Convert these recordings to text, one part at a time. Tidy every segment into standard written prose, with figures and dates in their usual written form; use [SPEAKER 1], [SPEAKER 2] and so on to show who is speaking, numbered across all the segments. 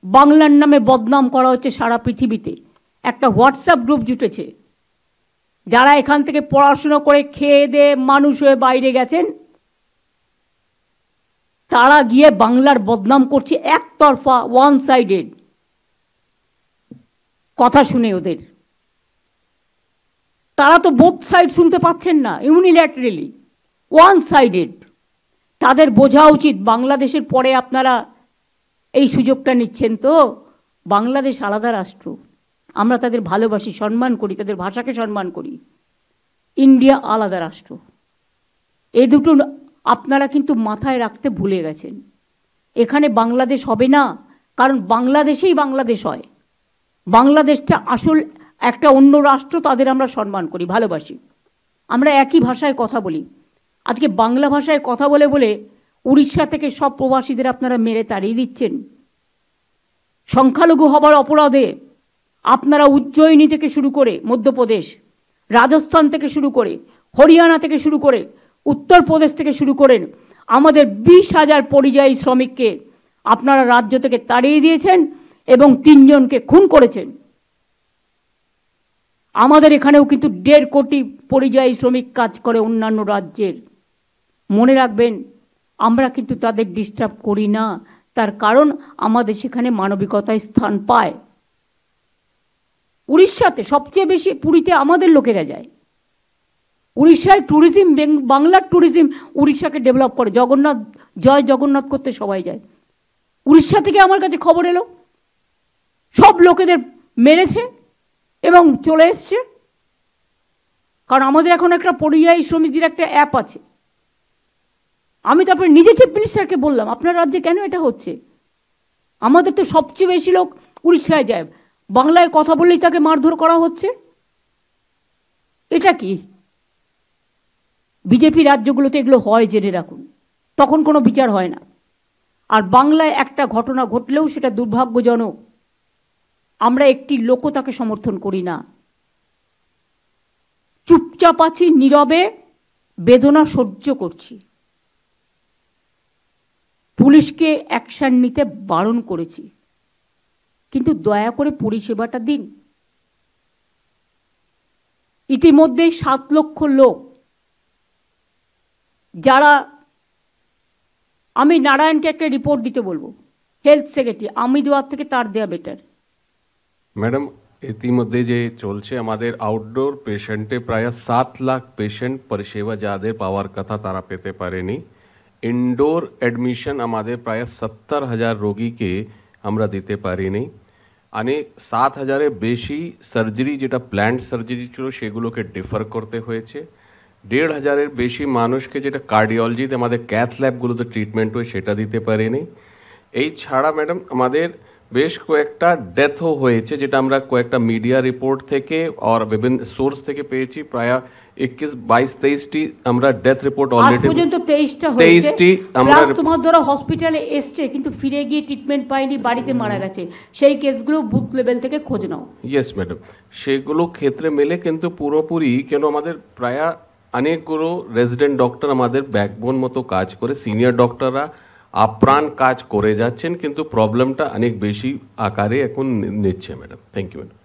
[SPEAKER 1] বাংলার নামে বদনাম করা হচ্ছে সারা পৃথিবীতে। একটা হোয়াটসঅ্যাপ গ্রুপ জুটেছে, যারা এখান থেকে পড়াশুনো করে খেয়ে দিয়ে মানুষ হয়ে বাইরে গেছেন, তারা গিয়ে বাংলার বদনাম করছে একতরফা, ওয়ান সাইডেড কথা শুনে ওদের। তারা তো বোথ সাইড শুনতে পাচ্ছেন না, ইউনিল্যাটারালি, ওয়ান সাইডেড। তাদের বোঝা উচিত বাংলাদেশের পরে আপনারা এই সুযোগটা নিচ্ছেন। তো বাংলাদেশ আলাদা রাষ্ট্র, আমরা তাদের ভালোবাসি, সম্মান করি, তাদের ভাষাকে সম্মান করি। ইন্ডিয়া আলাদা রাষ্ট্র। এই দুটো আপনারা কিন্তু মাথায় রাখতে ভুলে গেছেন। এখানে বাংলাদেশ হবে না, কারণ বাংলাদেশেই বাংলাদেশ হয়। বাংলাদেশটা আসল একটা অন্য রাষ্ট্র, তাদের আমরা সম্মান করি, ভালোবাসি, আমরা একই ভাষায় কথা বলি। আজকে বাংলা ভাষায় কথা বলে বলে উড়িষ্যা থেকে সব প্রবাসীদের আপনারা মেরে তাড়িয়ে দিচ্ছেন। সংখ্যালঘু হবার অপরাধে আপনারা উজ্জয়িনী থেকে শুরু করে মধ্যপ্রদেশ, রাজস্থান থেকে শুরু করে, হরিয়ানা থেকে শুরু করে, উত্তরপ্রদেশ থেকে শুরু করেন, আমাদের 20,000 পরিযায়ী শ্রমিককে আপনারা রাজ্য থেকে তাড়িয়ে দিয়েছেন এবং 3 জনকে খুন করেছেন। আমাদের এখানেও কিন্তু 1.5 কোটি পরিযায়ী শ্রমিক কাজ করে অন্যান্য রাজ্যের। মনে রাখবেন, আমরা কিন্তু তাদের ডিস্টার্ব করি না, তার কারণ আমাদের সেখানে মানবিকতায় স্থান পায়। উড়িষ্যাতে সবচেয়ে বেশি, পুরীতে আমাদের লোকেরা যায়। উড়িষ্যায় ট্যুরিজম, বাংলার ট্যুরিজম উড়িষ্যাকে ডেভেলপ করে। জগন্নাথ, জয় জগন্নাথ করতে সবাই যায়। উড়িষ্যা থেকে আমার কাছে খবর এলো সব লোকেদের মেরেছে এবং চলে এসছে। কারণ আমাদের এখন একটা পরিযায়ী শ্রমিকদের একটা অ্যাপ আছে। আমি তারপরে নিজে চিফ মিনিস্টারকে বললাম, আপনার রাজ্যে কেন এটা হচ্ছে? আমাদের তো সবচেয়ে বেশি লোক উড়িষ্যায় যায়, বাংলায় কথা বললেই তাকে মারধর করা হচ্ছে। এটা কি? বিজেপি রাজ্যগুলোতে এগুলো হয়, জেনে রাখুন, তখন কোনো বিচার হয় না। আর বাংলায় একটা ঘটনা ঘটলেও সেটা দুর্ভাগ্যজনক, আমরা একটি লোকও তাকে সমর্থন করি না। চুপচাপ আছি, নীরবে বেদনা সহ্য করছি। পুলিশকে অ্যাকশন নিতে বারণ করেছি, কিন্তু দয়া করে পরিষেবাটা দিন। ইতিমধ্যে 7 লক্ষ লোক যারা, আমি নারায়ণকে একটা রিপোর্ট দিতে বলবো, হেলথ সেক্রেটারি, আমি দেওয়ার থেকে তার দেওয়া বেটার।
[SPEAKER 2] ম্যাডাম, ইতিমধ্যে যে চলছে আমাদের আউটডোর পেশেন্টে প্রায় 7 লাখ পেশেন্ট পরিষেবা যাদের পাওয়ার কথা তারা পেতে পারেনি। ইনডোর অ্যাডমিশন আমাদের প্রায় 70,000 রোগীকে আমরা দিতে পারিনি। অনেক 7,000-এর বেশি সার্জারি, যেটা প্ল্যান্ড সার্জারি ছিল, সেগুলোকে ডিফার করতে হয়েছে। 1,500-এর বেশি মানুষকে, যেটা কার্ডিওলজিতে আমাদের ক্যাথ ল্যাবগুলোতে ট্রিটমেন্ট হয়, সেটা দিতে পারিনি। এই ছাড়া ম্যাডাম আমাদের বেশ কয়েকটা ডেথও হয়েছে, যেটা আমরা কয়েকটা মিডিয়া রিপোর্ট থেকে আর বিভিন্ন সোর্স থেকে পেয়েছি। প্রায় 21, 22, 23টি আমরা ডেথ রিপোর্ট অলরেডি,
[SPEAKER 1] আজ পর্যন্ত 23টা হয়েছে। প্লাস তোমার ধরো হসপিটালে এসছে কিন্তু ফিরে গিয়ে ট্রিটমেন্ট পায়নি, বাড়িতে মারা গেছে, সেই কেসগুলো বুথ লেভেল থেকে খোঁজ নাও।
[SPEAKER 2] ইয়েস ম্যাডাম, সেগুলো ক্ষেত্রে মেলে কিন্তু পুরোপুরি, কেন আমাদের প্রায় অনেকগুলো রেজিডেন্ট ডক্টর আমাদের ব্যাকবোন মতো কাজ করে, সিনিয়র ডক্টররা আপ্রাণ কাজ করে যাচ্ছেন, কিন্তু প্রবলেমটা অনেক বেশি আকারে এখন নিচ্ছে ম্যাডাম। Thank you madam.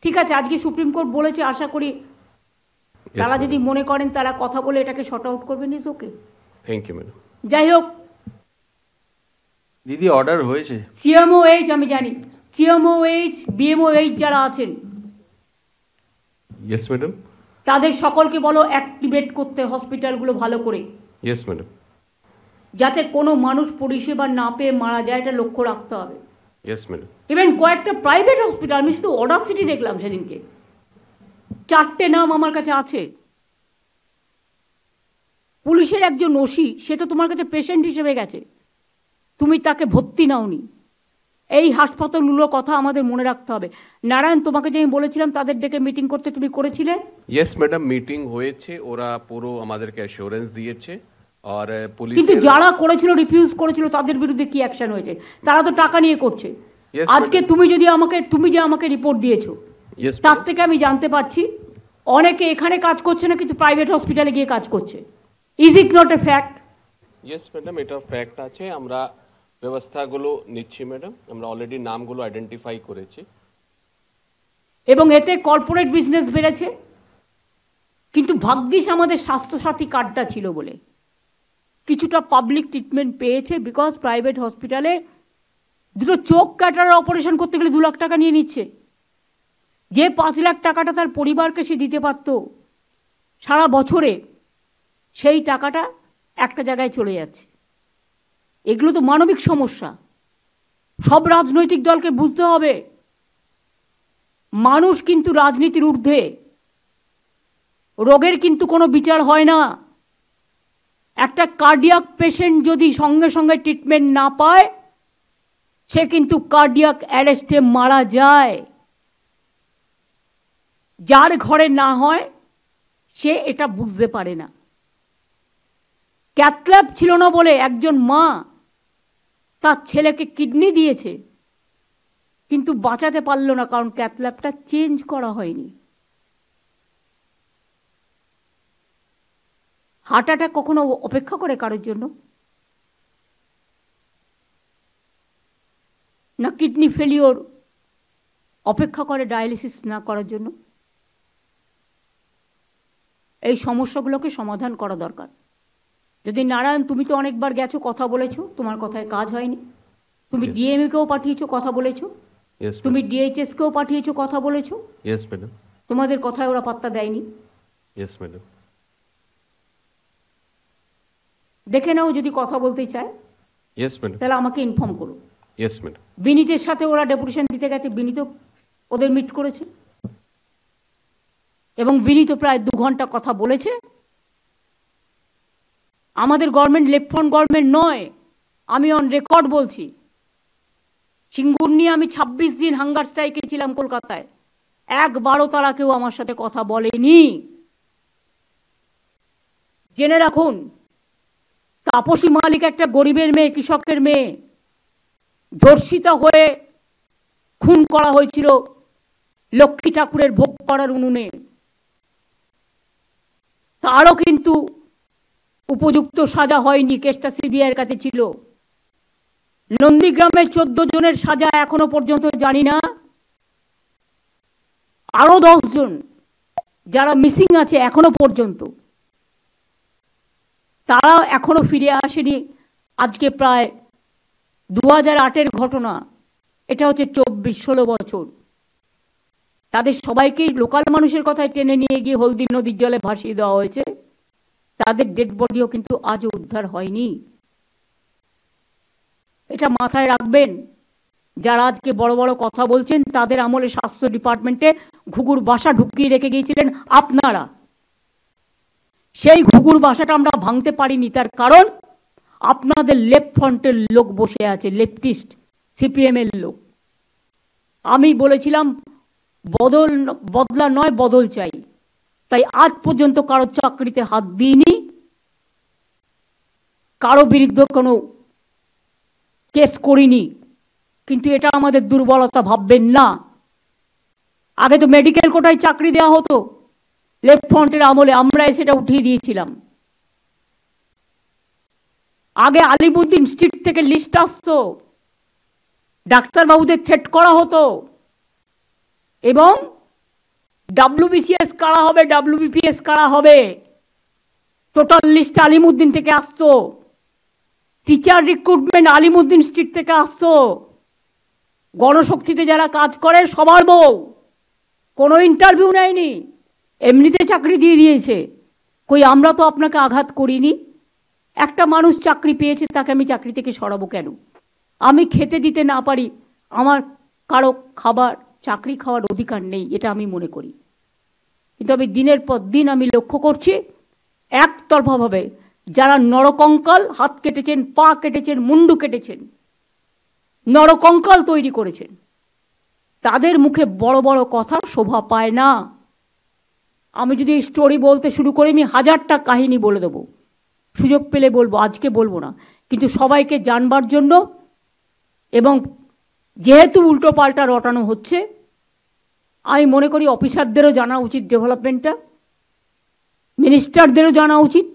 [SPEAKER 1] ঠিক আছে, আজকে সুপ্রিম কোর্ট বলেছে, আশা করি তারা যদি মনে করেন তারা কথা বলে এটাকে শর্ট আউট করবেন। Is okay,
[SPEAKER 2] thank you madam.
[SPEAKER 1] যাই হোক,
[SPEAKER 3] দিদি অর্ডার হয়েছে।
[SPEAKER 1] সিএমওএইচ আমি জানি, সিএমওএইচ, বিএমওএইচ যারা আছেন,
[SPEAKER 2] ইয়েস ম্যাডাম,
[SPEAKER 1] তাদের সকলকে বলো অ্যাক্টিভেট করতে হসপিটালগুলো ভালো করে।
[SPEAKER 2] Yes madam.
[SPEAKER 1] যাতে কোনো মানুষ পরিষেবা না পেয়ে মারা যায়, এটা লক্ষ্য রাখতে হবে।
[SPEAKER 2] Yes madam.
[SPEAKER 1] ইভেন কয়েকটা প্রাইভেট হসপিটাল, আমি শুধু অডাসিটি দেখলাম সেদিনকে, 4টে নাম আমার কাছে আছে। পুলিশের একজন ওসি, সে তো তোমার কাছে পেশেন্ট হিসেবে গেছে, তুমি তাকে ভর্তি নাওনি। এই হাসপাতালগুলোর কথা আমাদের মনে রাখতে হবে। নারায়ণ, তোমাকে যে আমি বলেছিলাম তাদের ডেকে মিটিং করতে, তুমি করেছিলে?
[SPEAKER 2] ইয়েস ম্যাডাম, মিটিং হয়েছে, ওরা পুরো আমাদেরকে অ্যাসিওরেন্স দিয়েছে। আর পুলিশ,
[SPEAKER 1] কিন্তু যারা করেছিল, রিফিউজ করেছিল, তাদের বিরুদ্ধে কি অ্যাকশন হয়েছে? তারা তো টাকা নিয়ে করছে। আজকে তুমি যে আমাকে রিপোর্ট দিয়েছো, তার থেকে আমি জানতে পারছি অনেকে এখানে কাজ করছে না, কিন্তু প্রাইভেট হসপিটালে গিয়ে কাজ করছে। Is it not a fact?
[SPEAKER 2] Yes madam, এটা ফ্যাক্ট আছে। আমরা ব্যবস্থাগুলো নিচ্ছি ম্যাডাম, আমরা অলরেডি নামগুলো আইডেন্টিফাই করেছি।
[SPEAKER 1] এবং এতে কর্পোরেট বিজনেস বেড়েছে, কিন্তু ভাগ্যিস আমাদের স্বাস্থ্যসাথী কার্ডটা ছিল বলে কিছুটা পাবলিক ট্রিটমেন্ট পেয়েছে। বিকজ প্রাইভেট হসপিটালে দুটো চোখ কাটার অপারেশন করতে গেলে 2 লাখ টাকা নিয়ে নিচ্ছে, যে 5 লাখ টাকাটা তার পরিবারকে সে দিতে পারত সারা বছরে, সেই টাকাটা একটা জায়গায় চলে যাচ্ছে। এগুলো তো মানবিক সমস্যা। সব রাজনৈতিক দলকে বুঝতে হবে মানুষ কিন্তু রাজনীতির ঊর্ধ্বে। রোগের কিন্তু কোনো বিচার হয় না। একটা কার্ডিয়াক পেশেন্ট যদি সঙ্গে সঙ্গে ট্রিটমেন্ট না পায়, সে কিন্তু কার্ডিয়াক অ্যারেস্টে মারা যায়। যার ঘরে না হয় সে এটা বুঝতে পারে না। ক্যাথল্যাব ছিল না বলে একজন মা তার ছেলেকে কিডনি দিয়েছে, কিন্তু বাঁচাতে পারল না, কারণ ক্যাথল্যাবটা চেঞ্জ করা হয়নি। হার্ট অ্যাটাক কখনো অপেক্ষা করে কারোর জন্য? না কিডনি ফেলিওর অপেক্ষা করে ডায়ালিসিস না করার জন্য? এই সমস্যাগুলোকে সমাধান করা দরকার। যদি নারায়ণ, তুমি তো অনেকবার গেছো, কথা বলেছো, তোমার কথায় কাজ হয়নি। তুমি ডিএমএ কেও পাঠিয়েছো, কথা বলেছো। তুমি ডিএইচএস কেও পাঠিয়েছো, কথা বলেছো।
[SPEAKER 2] Yes madam.
[SPEAKER 1] তোমাদের কথায় ওরা পাত্তা দেয়নি।
[SPEAKER 2] Yes madam.
[SPEAKER 1] দেখে নাও, যদি কথা বলতে চায়
[SPEAKER 2] ইয়েস ম্যাডাম,
[SPEAKER 1] তাহলে আমাকে ইনফর্ম করো।
[SPEAKER 2] Yes madam.
[SPEAKER 1] বিনীতের সাথে ওরা ডেপুটেশন দিতে গেছে, বিনীত ওদের মিট করেছে এবং বিনীত প্রায় 2 ঘন্টা কথা বলেছে। আমাদের গভর্নমেন্ট লেফট ফ্রন্ট গভর্নমেন্ট নয়, আমি অন রেকর্ড বলছি। সিঙ্গুর নিয়ে আমি 26 দিন হাঙ্গার স্ট্রাইকে ছিলাম কলকাতায়, একবারও তারা কেউ আমার সাথে কথা বলেনি। জেনে রাখুন, তাপসী মালিক একটা গরিবের মেয়ে, কৃষকের মেয়ে, ধর্ষিতা হয়ে খুন করা হয়েছিল লক্ষ্মী ঠাকুরের ভোগ করার উনুনে। তারও কিন্তু উপযুক্ত সাজা হয়নি, কেসটা সিবিআইয়ের কাছে ছিল। নন্দীগ্রামের 14 জনের সাজা এখনো পর্যন্ত জানি না। আরো 10 জন যারা মিসিং আছে এখনো পর্যন্ত, তারা এখনো ফিরে আসেনি। আজকে প্রায় 2008-এর ঘটনা, এটা হচ্ছে 24-16 বছর। তাদের সবাইকেই লোকাল মানুষের কথায় টেনে নিয়ে গিয়ে হলদি নদীর জলে ভাসিয়ে দেওয়া হয়েছে। তাদের ডেড বডিও কিন্তু আজও উদ্ধার হয়নি। এটা মাথায় রাখবেন। যারা আজকে বড় বড় কথা বলছেন, তাদের আমলে স্বাস্থ্য ডিপার্টমেন্টে ঘুঘুর বাসা ঢুকিয়ে রেখে গিয়েছিলেন আপনারা। সেই ঘুঘুর বাসাটা আমরা ভাঙতে পারিনি, তার কারণ আপনাদের লেফট ফ্রন্টের লোক বসে আছে, লেফটিস্ট সিপিএম এর লোক। আমি বলেছিলাম বদলা নয়, বদল চাই। তাই আজ পর্যন্ত কারো চাকরিতে হাত দিইনি, কারো বিরুদ্ধে কোনো কেস করিনি। কিন্তু এটা আমাদের দুর্বলতা ভাববেন না। আগে তো মেডিকেল কোটায় চাকরি দেওয়া হতো, লেফট ফ্রন্টের আমলে আমরা সেটা উঠিয়ে দিয়েছিলাম। আগে আলিমুদ্দিন স্ট্রিট থেকে লিস্ট আসতো, ডাক্তারবাবুদের থ্রেট করা হতো এবং WBCS কারা হবে, WBPS কারা হবে, টোটাল লিস্ট আলিমুদ্দিন থেকে আসতো। টিচার রিক্রুটমেন্ট আলিমুদ্দিন স্ট্রিট থেকে আসতো। গণশক্তিতে যারা কাজ করে সবার বউ, কোনো ইন্টারভিউ নেয়নি, এমনিতে চাকরি দিয়ে দিয়েছে। কই আমরা তো আপনাকে আঘাত করিনি। একটা মানুষ চাকরি পেয়েছে, তাকে আমি চাকরি থেকে সরাবো কেন? আমি খেতে দিতে না পারি, আমার কারো চাকরি খাওয়ার অধিকার নেই, এটা আমি মনে করি। কিন্তু আমি দিনের পর দিন আমি লক্ষ্য করছি, একতরফাভাবে যারা নরকঙ্কাল, হাত কেটেছেন, পা কেটেছেন, মুন্ডু কেটেছেন, নরকঙ্কাল তৈরি করেছেন, তাদের মুখে বড় বড় কথা শোভা পায় না। আমি যদি এই স্টোরি বলতে শুরু করি, আমি 1000টা কাহিনী বলে দেবো, সুযোগ পেলে বলবো, আজকে বলবো না। কিন্তু সবাইকে জানবার জন্য, এবং যেহেতু উল্টো পাল্টা রটানো হচ্ছে, আমি মনে করি অফিসারদেরও জানা উচিত ডেভেলপমেন্টটা, মিনিস্টারদেরও জানা উচিত,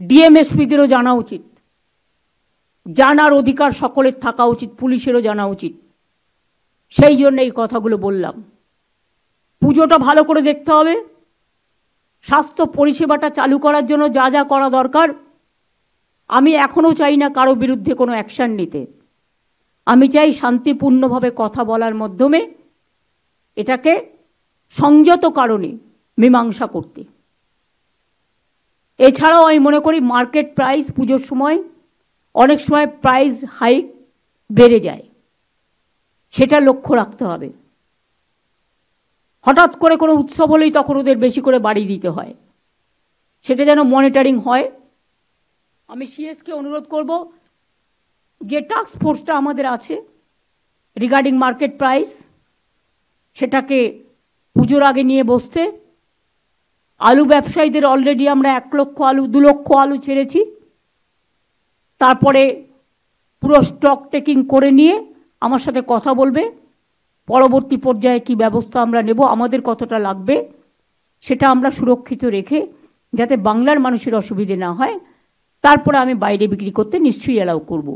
[SPEAKER 1] ডিএমএসপিদেরও জানা উচিত। জানার অধিকার সকলের থাকা উচিত, পুলিশেরও জানা উচিত। সেই জন্য এই কথাগুলো বললাম। পুজোটা ভালো করে দেখতে হবে। স্বাস্থ্য পরিষেবাটা চালু করার জন্য যা যা করা দরকার, আমি এখনও চাই না কারো বিরুদ্ধে কোনো অ্যাকশান নিতে। আমি চাই শান্তিপূর্ণভাবে কথা বলার মাধ্যমে এটাকে সংযত কারণে মীমাংসা করতে। এছাড়াও আমি মনে করি মার্কেট প্রাইস পুজোর সময় অনেক সময় প্রাইস হাইক বেড়ে যায়, সেটা লক্ষ্য রাখতে হবে। হঠাৎ করে কোনো উৎসব হলেই তখন ওদের বেশি করে বাড়িয়ে দিতে হয়, সেটা যেন মনিটরিং হয়। আমি সিএসকে অনুরোধ করব যে টাস্ক ফোর্সটা আমাদের আছে রিগার্ডিং মার্কেট প্রাইস, সেটাকে পুজোর আগে নিয়ে বসতে। আলু ব্যবসায়ীদের অলরেডি আমরা 1 লক্ষ আলু 2 লক্ষ আলু ছেড়েছি। তারপরে পুরো স্টক টেকিং করে নিয়ে আমার সাথে কথা বলবে পরবর্তী পর্যায়ে কি ব্যবস্থা আমরা নেব, আমাদের কতটা লাগবে সেটা আমরা সুরক্ষিত রেখে যাতে বাংলার মানুষের অসুবিধে না হয়, তারপরে আমি বাইরে বিক্রি করতে নিশ্চয়ই অ্যালাউ করব।